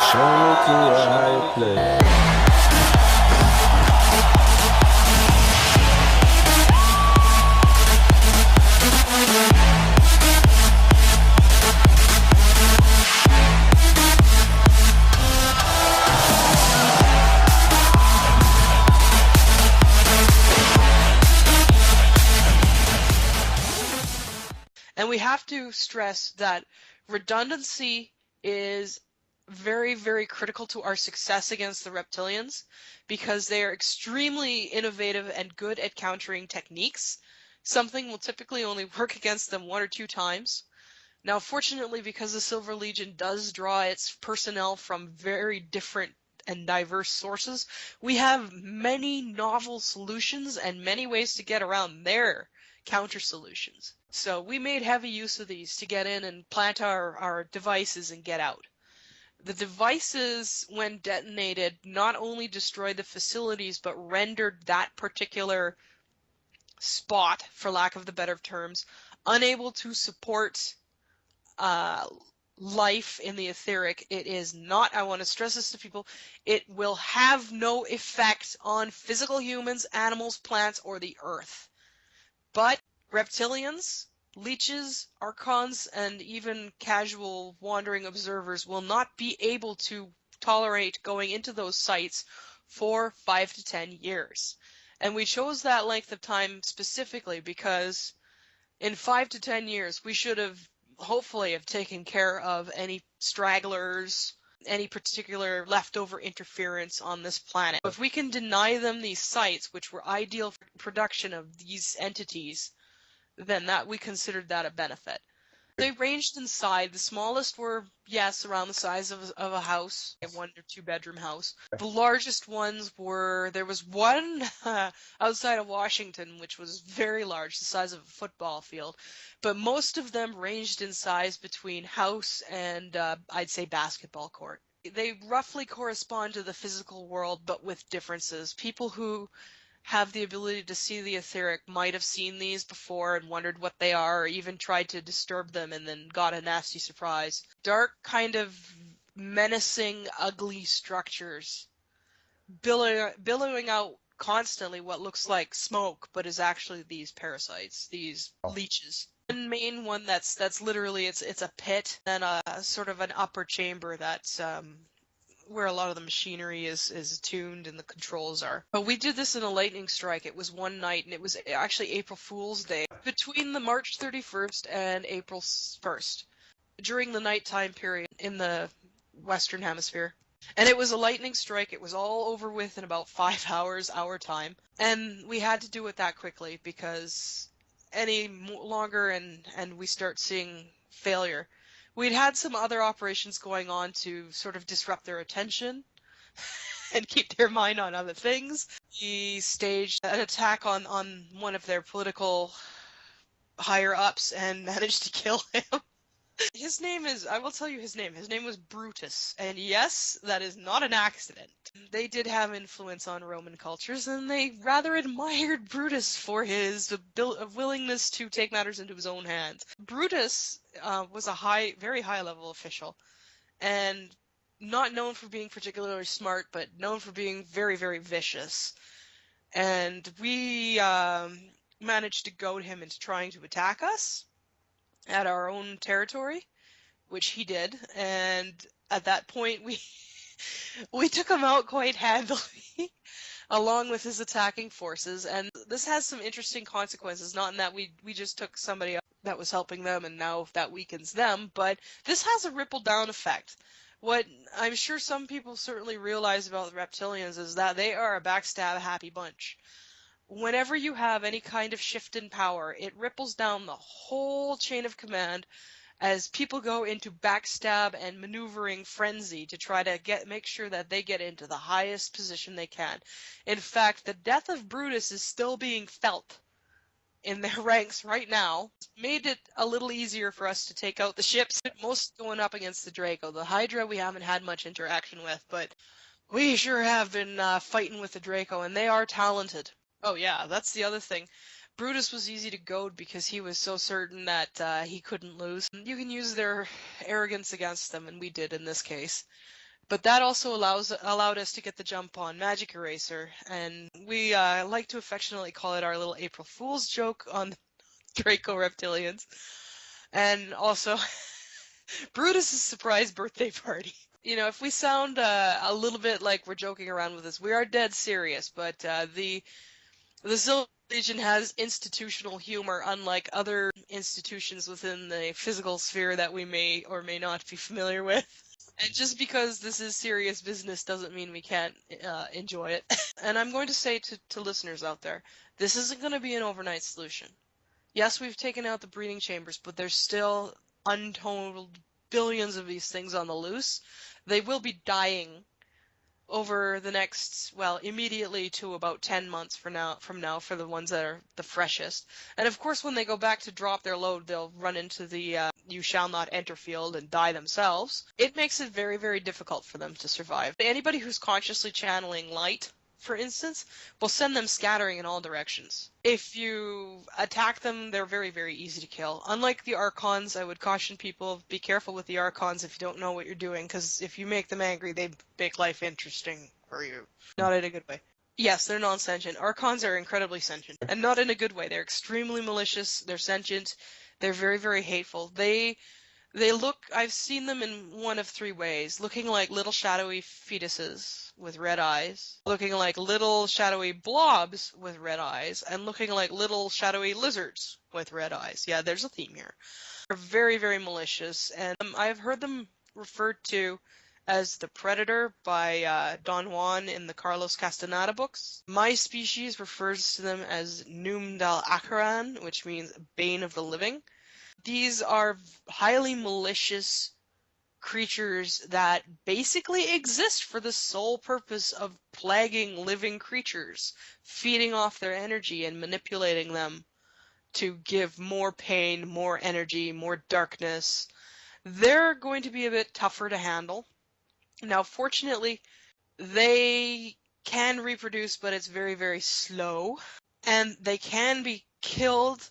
Show me clear how you play. And we have to stress that redundancy is very, very critical to our success against the reptilians because they are extremely innovative and good at countering techniques. Something will typically only work against them 1 or 2 times. Now, fortunately, because the Silver Legion does draw its personnel from very different and diverse sources, we have many novel solutions and many ways to get around their counter solutions. So we made heavy use of these to get in and plant our devices and get out. The devices, when detonated, not only destroyed the facilities, but rendered that particular spot, for lack of the better terms, unable to support life in the etheric. It is not, I want to stress this to people, it will have no effect on physical humans, animals, plants, or the earth. But reptilians, leeches, archons, and even casual wandering observers will not be able to tolerate going into those sites for 5 to 10 years. And we chose that length of time specifically because in 5 to 10 years we should have hopefully have taken care of any stragglers, any particular leftover interference on this planet. If we can deny them these sites, which were ideal for production of these entities, then that we considered that a benefit. They ranged inside. The smallest were, yes, around the size of a house, a 1 or 2 bedroom house. The largest ones were, there was one outside of Washington, which was very large, the size of a football field. But most of them ranged in size between house and, I'd say, basketball court. They roughly correspond to the physical world, but with differences. People who have the ability to see the etheric might have seen these before and wondered what they are, or even tried to disturb them and then got a nasty surprise. Dark, kind of menacing, ugly structures, billowing out constantly what looks like smoke, but is actually these parasites, these leeches. One main one that's literally, it's a pit, and a sort of an upper chamber that's where a lot of the machinery is tuned and the controls are. But we did this in a lightning strike. It was one night, and it was actually April Fool's Day, between the March 31st and April 1st, during the nighttime period in the Western Hemisphere. And it was a lightning strike. It was all over with in about 5 hours, our time. And we had to do it that quickly because any longer and we start seeing failure. We'd had some other operations going on to sort of disrupt their attention and keep their mind on other things. We staged an attack on one of their political higher-ups and managed to kill him. His name is, I will tell you his name. His name was Brutus. And yes, that is not an accident. They did have influence on Roman cultures, and they rather admired Brutus for his willingness to take matters into his own hands. Brutus was a very high-level official, and not known for being particularly smart, but known for being very, very vicious. And we managed to goad him into trying to attack us at our own territory, which he did, and at that point we took him out quite handily along with his attacking forces. And this has some interesting consequences, not in that we just took somebody that was helping them and now that weakens them, but this has a ripple down effect. What I'm sure some people certainly realize about the reptilians is that they are a backstab happy bunch. Whenever you have any kind of shift in power, it ripples down the whole chain of command as people go into backstab and maneuvering frenzy to try to make sure that they get into the highest position they can. In fact, the death of Brutus is still being felt in their ranks right now. It's made it a little easier for us to take out the ships, most going up against the Draco. The Hydra we haven't had much interaction with, but we sure have been fighting with the Draco, and they are talented. Oh yeah, that's the other thing. Brutus was easy to goad because he was so certain that he couldn't lose. You can use their arrogance against them, and we did in this case. But that also allowed us to get the jump on Magic Eraser, and we like to affectionately call it our little April Fool's joke on Draco Reptilians. And also, Brutus's surprise birthday party. You know, if we sound a little bit like we're joking around with this, we are dead serious, but the Silver Legion has institutional humor, unlike other institutions within the physical sphere that we may or may not be familiar with. And just because this is serious business doesn't mean we can't enjoy it. And I'm going to say to listeners out there, this isn't going to be an overnight solution. Yes, we've taken out the breeding chambers, but there's still untold billions of these things on the loose. They will be dying over the next, well, immediately to about 10 months from now for the ones that are the freshest. And of course, when they go back to drop their load, they'll run into the you shall not enter field and die themselves. It makes it very, very difficult for them to survive. Anybody who's consciously channeling light, for instance, will send them scattering in all directions. If you attack them, they're very, very easy to kill. Unlike the Archons, I would caution people, be careful with the Archons if you don't know what you're doing, because if you make them angry, they make life interesting for you. Not in a good way. Yes, they're non-sentient. Archons are incredibly sentient, and not in a good way. They're extremely malicious, they're sentient, they're very, very hateful. They look, I've seen them in one of three ways, looking like little shadowy fetuses with red eyes, looking like little shadowy blobs with red eyes, and looking like little shadowy lizards with red eyes. Yeah, there's a theme here. They're very, very malicious, and I've heard them referred to as the Predator by Don Juan in the Carlos Castaneda books. My species refers to them as Num dal Acaran, which means Bane of the Living. These are highly malicious creatures that basically exist for the sole purpose of plaguing living creatures, feeding off their energy and manipulating them to give more pain, more energy, more darkness. They're going to be a bit tougher to handle. Now, fortunately, they can reproduce, but it's very, very slow, and they can be killed.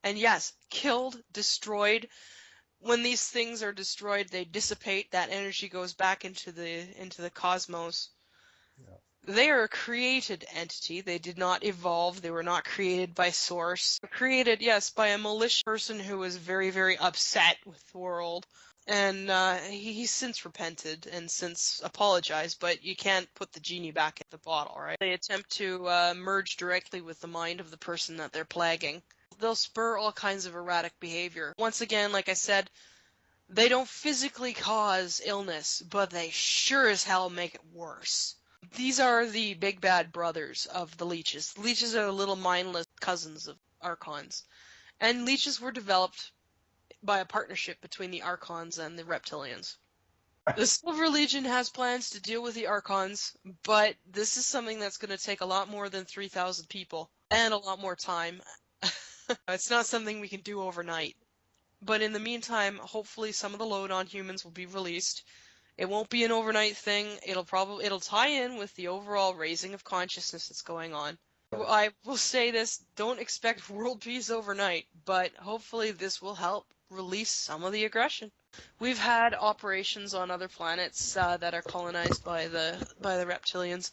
And yes, killed, destroyed. When these things are destroyed, they dissipate. That energy goes back into the cosmos. Yeah. They are a created entity. They did not evolve. They were not created by Source. They were created, yes, by a malicious person who was very, very upset with the world. And he's since repented and since apologized, but you can't put the genie back in the bottle, right? They attempt to merge directly with the mind of the person that they're plaguing. They'll spur all kinds of erratic behavior. Once again, like I said, they don't physically cause illness, but they sure as hell make it worse. These are the big bad brothers of the leeches. The leeches are the little mindless cousins of Archons. And leeches were developed by a partnership between the Archons and the Reptilians. The Silver Legion has plans to deal with the Archons, but this is something that's going to take a lot more than 3,000 people and a lot more time. It's not something we can do overnight. But in the meantime, hopefully some of the load on humans will be released. It won't be an overnight thing. It'll tie in with the overall raising of consciousness that's going on. I will say this, don't expect world peace overnight, but hopefully this will help release some of the aggression. We've had operations on other planets that are colonized by the reptilians.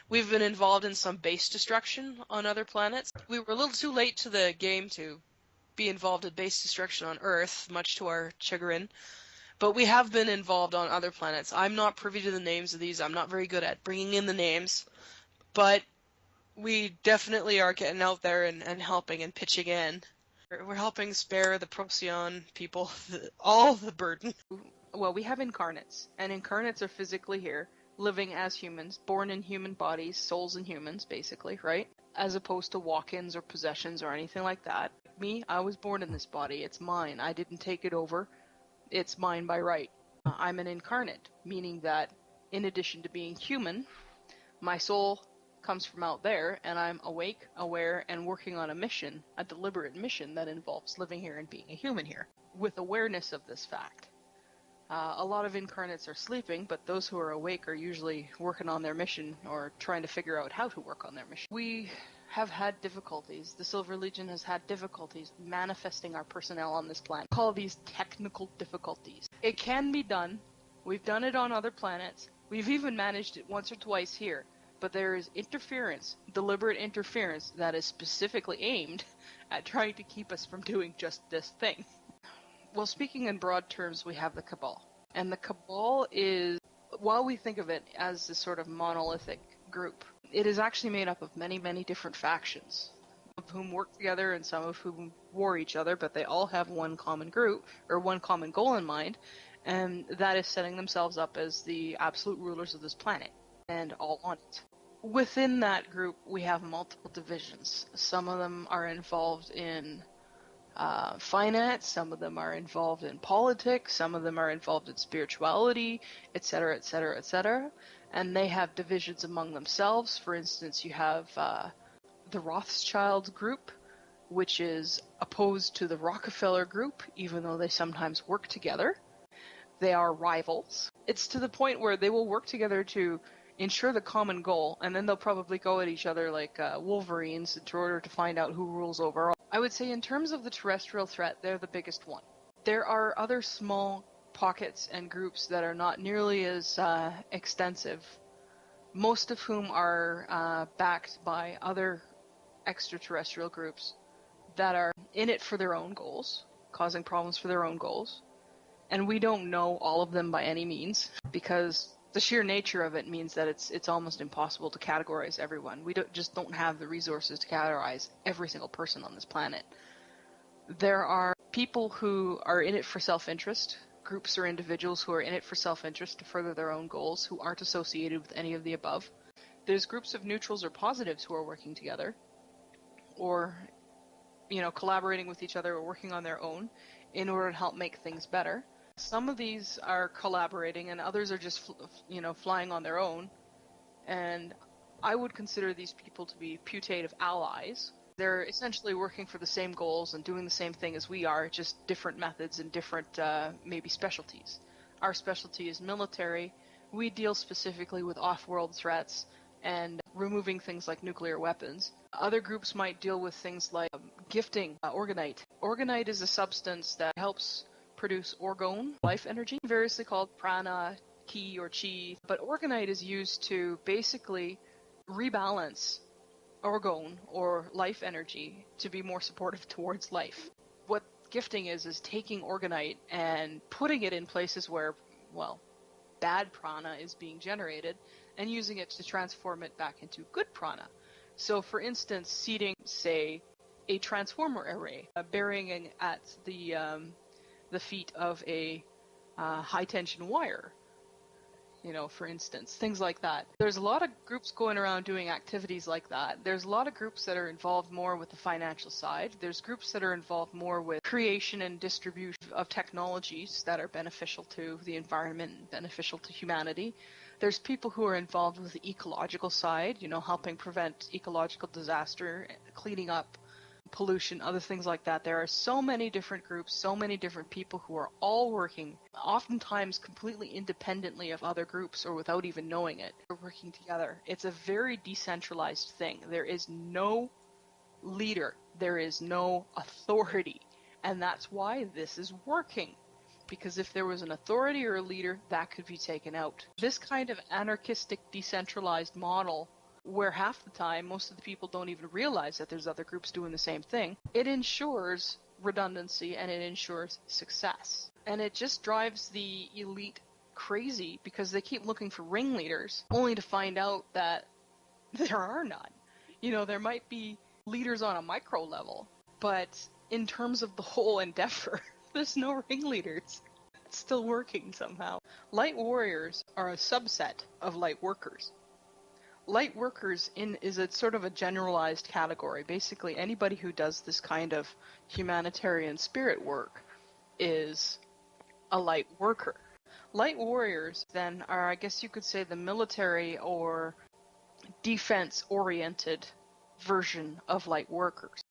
We've been involved in some base destruction on other planets. We were a little too late to the game to be involved in base destruction on Earth, much to our chagrin. But we have been involved on other planets. I'm not privy to the names of these. I'm not very good at bringing in the names. But we definitely are getting out there and helping and pitching in. We're helping spare the Procyon people all the burden. Well, we have incarnates, and incarnates are physically here, living as humans, born in human bodies, souls in humans, basically, right? As opposed to walk-ins or possessions or anything like that. Me, I was born in this body. It's mine. I didn't take it over. It's mine by right. I'm an incarnate, meaning that in addition to being human, my soul comes from out there, and I'm awake, aware, and working on a mission, a deliberate mission that involves living here and being a human here, with awareness of this fact. A lot of incarnates are sleeping, but those who are awake are usually working on their mission or trying to figure out how to work on their mission. We have had difficulties. The Silver Legion has had difficulties manifesting our personnel on this planet. We call these technical difficulties. It can be done. We've done it on other planets. We've even managed it once or twice here. But there is interference, deliberate interference, that is specifically aimed at trying to keep us from doing just this thing. Well, speaking in broad terms, we have the Cabal. And the Cabal is, while we think of it as this sort of monolithic group, it is actually made up of many, many different factions, of whom work together and some of whom war each other, but they all have one common group, or one common goal in mind, and that is setting themselves up as the absolute rulers of this planet, and all on it. Within that group, we have multiple divisions. Some of them are involved in finance, some of them are involved in politics, some of them are involved in spirituality, etc., etc., etc. And they have divisions among themselves. For instance, you have the Rothschild group, which is opposed to the Rockefeller group, even though they sometimes work together. They are rivals. It's to the point where they will work together to ensure the common goal, and then they'll probably go at each other like wolverines in order to find out who rules over. I would say in terms of the terrestrial threat, they're the biggest one. There are other small pockets and groups that are not nearly as extensive, most of whom are backed by other extraterrestrial groups that are in it for their own goals, causing problems for their own goals. And we don't know all of them by any means, because the sheer nature of it means that it's almost impossible to categorize everyone. We just don't have the resources to categorize every single person on this planet. There are people who are in it for self-interest, groups or individuals who are in it for self-interest to further their own goals, who aren't associated with any of the above. There's groups of neutrals or positives who are working together, or, collaborating with each other or working on their own in order to help make things better. Some of these are collaborating and others are just, flying on their own. And I would consider these people to be putative allies. They're essentially working for the same goals and doing the same thing as we are, just different methods and different, maybe specialties. Our specialty is military. We deal specifically with off-world threats and removing things like nuclear weapons. Other groups might deal with things like gifting orgonite. Orgonite is a substance that helps produce orgone, life energy, variously called prana, ki, or chi. But orgonite is used to basically rebalance orgone, or life energy, to be more supportive towards life. What gifting is taking orgonite and putting it in places where, bad prana is being generated, and using it to transform it back into good prana. So, for instance, seeding, say, a transformer array, burying at the feet of a high-tension wire, for instance, things like that. There's a lot of groups going around doing activities like that. There's a lot of groups that are involved more with the financial side. There's groups that are involved more with creation and distribution of technologies that are beneficial to the environment and beneficial to humanity. There's people who are involved with the ecological side, helping prevent ecological disaster, cleaning up pollution, other things like that. There are so many different groups, so many different people who are all working, oftentimes completely independently of other groups or without even knowing it. They're working together. It's a very decentralized thing. There is no leader. There is no authority. And that's why this is working. Because if there was an authority or a leader, that could be taken out. This kind of anarchistic, decentralized model, where half the time most of the people don't even realize that there's other groups doing the same thing, it ensures redundancy and it ensures success. And it just drives the elite crazy because they keep looking for ringleaders, only to find out that there are none. There might be leaders on a micro level, but in terms of the whole endeavor, there's no ringleaders. It's still working somehow. Light warriors are a subset of light workers. Light workers is a sort of a generalized category. Basically, anybody who does this kind of humanitarian spirit work is a light worker. Light warriors, then, are, I guess you could say, the military or defense-oriented version of light workers.